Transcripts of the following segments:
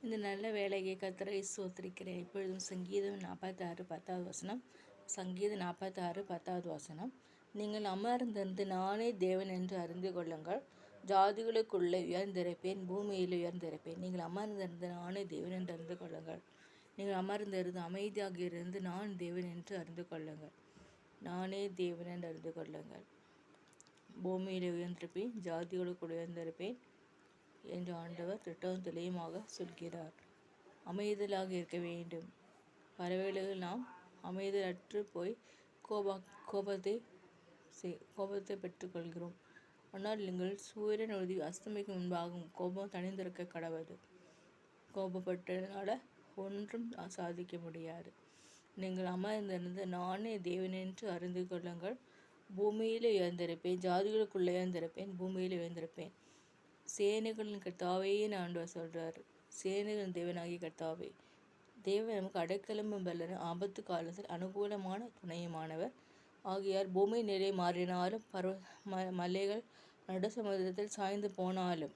இந்த நல்ல வேலையை கர்த்தரை ஸ்தோத்திரிக்கிறேன். இப்பொழுதும் சங்கீதம் 46 10வது வசனம். சங்கீதம் 46 10வது வசனம். நீங்கள் அமர்ந்திருந்து நானே தேவன் என்று அறிந்து கொள்ளுங்கள். ஜாதிகளுக்குள்ளே உயர்ந்திருப்பேன், பூமியில் உயர்ந்திருப்பேன். நீங்கள் அமர்ந்திருந்து நானே தேவன் என்று அறிந்து கொள்ளுங்கள். நீங்கள் அமர்ந்திருந்து அமைதியாக இருந்து நான் தேவன் என்று அறிந்து கொள்ளுங்கள். நானே தேவன் என்று அறிந்து கொள்ளுங்கள். பூமியில் உயர்ந்திருப்பேன், ஜாதிகளுக்குள் உயர்ந்திருப்பேன் என்று ஆண்டவர் திட்டமும் தெளிவுமாக சொல்கிறார். அமைதலாக இருக்க வேண்டும். பலவேளைகள் நாம் அமைதலற்று போய் கோபத்தை பெற்றுக்கொள்கிறோம். ஆனால் நீங்கள் சூரியன் உறுதி அஸ்தமிக்கு முன்பாகும் கோபம் தனிந்திருக்க கடவுது. கோபப்பட்டதுனால ஒன்றும் சாதிக்க முடியாது. நீங்கள் அமர்ந்திருந்து நானே தேவனென்று அறிந்து கொள்ளுங்கள். பூமியில் உயர்ந்திருப்பேன், ஜாதிகளுக்குள்ளே உயர்ந்திருப்பேன், பூமியில் உயர்ந்திருப்பேன். சேனைகளின் கர்த்தாவையே ஆண்டவர் சொல்கிறார். சேனைகளின் தேவனாகிய கர்த்தாவே. தேவன் நமக்கு அடைக்கலமும் பலன், ஆபத்து காலத்தில் அனுகூலமான துணையுமானவர். ஆகியார் பூமி நிலை மாறினாலும் மலைகள் நடு சமுதிரத்தில் சாய்ந்து போனாலும்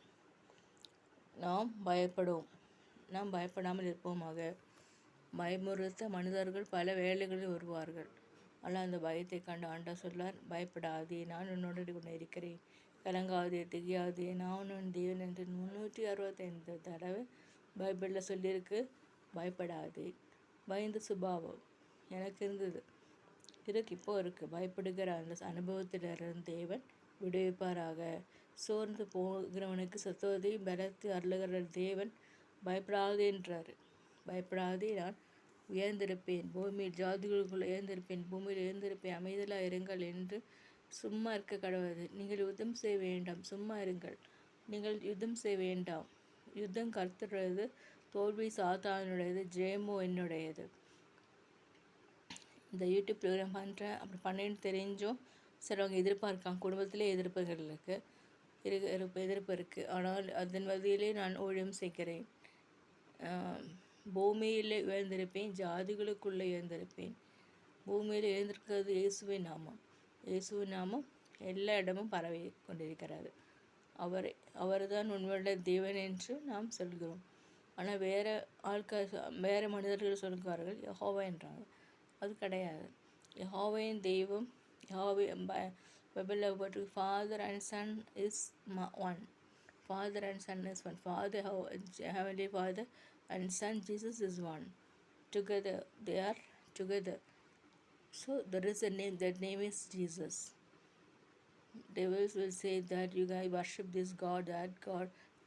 நாம் பயப்படாமல் இருப்போமாக. பயமுறுத்த மனிதர்கள் பல வேளைகளில் வருவார்கள். ஆனால் அந்த பயத்தை கண்டு ஆண்டவர் சொல்லார், பயப்படாதே, நான் உன்னோடு கொண்டு இருக்கிறேன். கலங்காதே, திகையாதே, நான் உன் தேவன் என்று 365 தடவை பைபிளில் சொல்லியிருக்கு. பயப்படாதே. பயந்த சுபாவம் எனக்கு இருந்தது, இப்போ இருக்குது. பயப்படுகிற அந்த அனுபவத்திலிருந்து தேவன் விடுவிப்பாராக. சோர்ந்து போகிறவனுக்கு சத்துவத்தை பலத்தை அருளுகிற தேவன் பயப்படாதேன்றார். பயப்படாதே, நான் உயர்ந்திருப்பேன், பூமியில் ஜாதிகளுக்குள் உயர்ந்திருப்பேன், பூமியில் உயர்ந்திருப்பேன், அமைதலாக இருங்கள் என்று சும்மா இருக்க கடவுது. நீங்கள் யுத்தம் செய்ய வேண்டாம், சும்மா இருங்கள். நீங்கள் யுத்தம் செய்ய வேண்டாம். யுத்தம் கர்த்தருடையது, தோல்வி சாத்தானுடையது, ஜெயமோ என்னுடையது. இந்த யூடியூப் ப்ரோக்ராம் பண்ணுறேன், அப்படி பண்ணேன்னு தெரிஞ்சும் சிலவங்க எதிர்பார்க்காங்க. குடும்பத்திலே எதிர்ப்புகளுக்கு எதிர்ப்பு இருக்குது. ஆனால் அதன் வழியிலே நான் ஊழியம் செய்கிறேன். பூமியில் உயர்ந்திருப்பேன், ஜாதிகளுக்குள்ளே உயர்ந்திருப்பேன். பூமியில் எழுந்திருக்கிறது இயேசுவின் நாமம். இயேசுவின் நாமம் எல்லா இடமும் பரவி கொண்டிருக்கிறது. அவர் தான் உண்மையுள்ள தேவன் என்று நாம் சொல்கிறோம். ஆனால் வேறு மனிதர்கள் சொல்கிறார்கள் யெகோவா என்றாங்க. அது கிடையாது. யெகோவாவின் தெய்வம், பைபிளில் போட்டு father and son is one. Father and Son is one. Heavenly Father and Son Jesus is one. Together, they are together. So there is a name, that name is Jesus. Devils will say that you guys worship this God,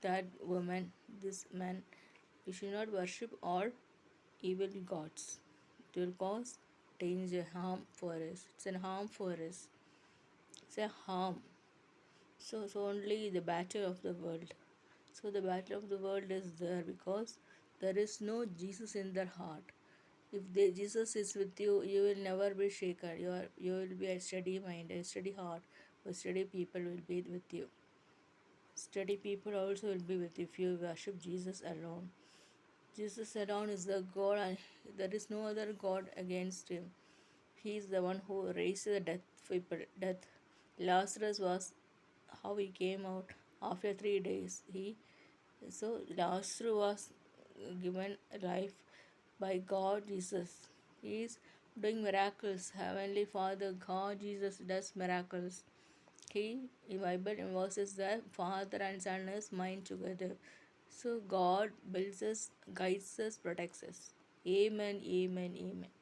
that woman, this man. You should not worship all evil gods. It will cause danger, harm for us. It's a harm for us. It's a harm. So only the battle of the world. So the battle of the world is there because there is no Jesus in their heart. If Jesus is with you, you will never be shaken. You will be a steady mind, a steady heart. Steady people will be with you. Steady people also will be with you if you worship Jesus alone. Jesus alone is the God, and there is no other God against him. He is the one who raised the death. Lazarus was how he came out after 3 days. So Lazarus was given life by God Jesus. He is doing miracles. Heavenly Father God Jesus does miracles. In Bible verses that Father and Son is mind together. So God builds us, guides us, protects us. Amen, amen, amen.